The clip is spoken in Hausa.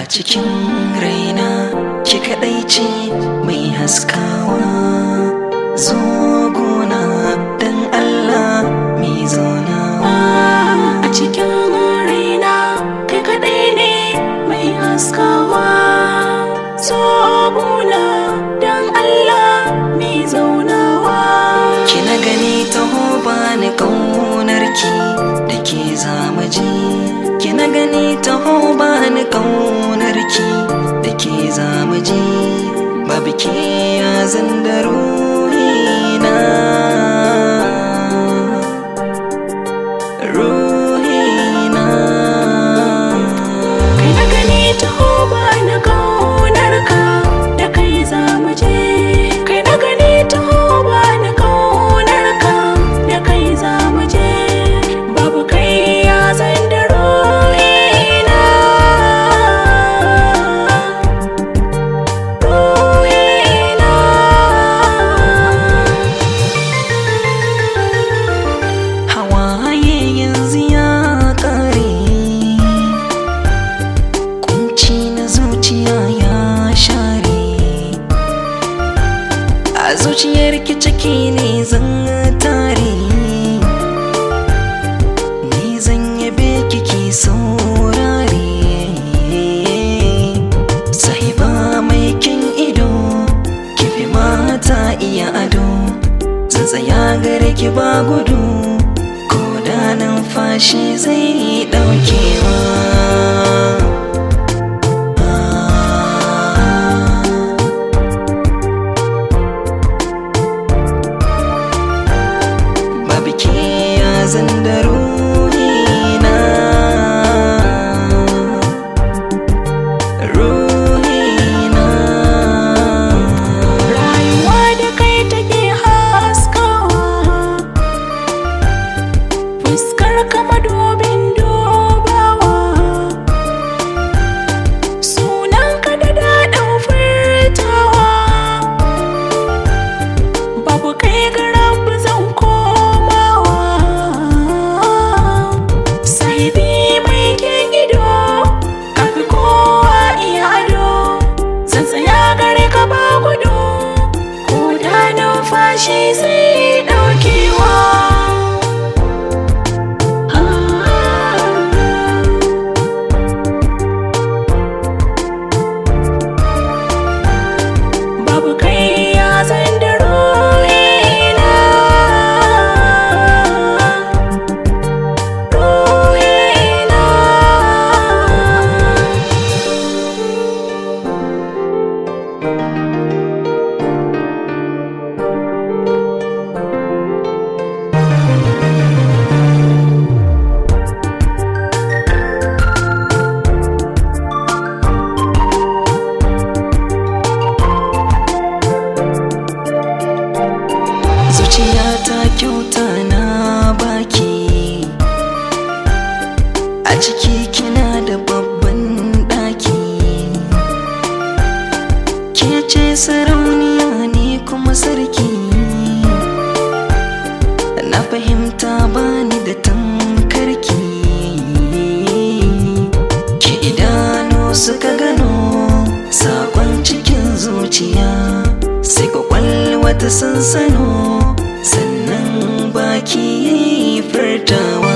cikin raina ki kaɗai ce mai haskawa. Zo gona dan Allah mai zaunawa. A cikin raina kai kaɗai ne mai haskawa. Zo gona dan Allah mai zaunawa. Kina gani taho bani ƙaunarki da ke zamaji. Kina gani taho bani ƙaunarki da ke zamaji. Babu ke ya zanda ruhina, ruhina. Kai na gani taho bani ƙaunarka da kai zamaje. Kai na gani taho bani ƙaunarka da kai zamaje. Babu kai ya zanda ruhina, ruhina. Hawaye yanzu ya ƙare, kunci na zuciya ya share. A zuciyarki ciki ne zan tare, ni zan yabe kiki saurare. Sahiba mai kin ido, kifi mata iya ado. Zan tsaya gare ki ba gudu, ko da numfashi zai ɗaukewa. Babu ke ya zanda ruhina, ruhina. Rayuwa da kai take haskawa, fuskar ka madubin dubawa. Sunanka da daɗin furtawa, babu kai ga rabu zan komawa. Sahibi mai kyan ido, kafi kowa iya ado. Zan tsaya gare ka ba gudu, ko da numfashi zai ɗaukewa. Babu kai ya zanda ruhina, ruhina. Zuciyata kyauta na baki, a ciki kina da babban ɗaki. Ke ce sarauniya ne kuma sarki, na fahimta bani da tamkarki. Ki idanu suka gano sakon cikin zuciya, sai kwakwalwa ta sansano, sannan baki furtawa.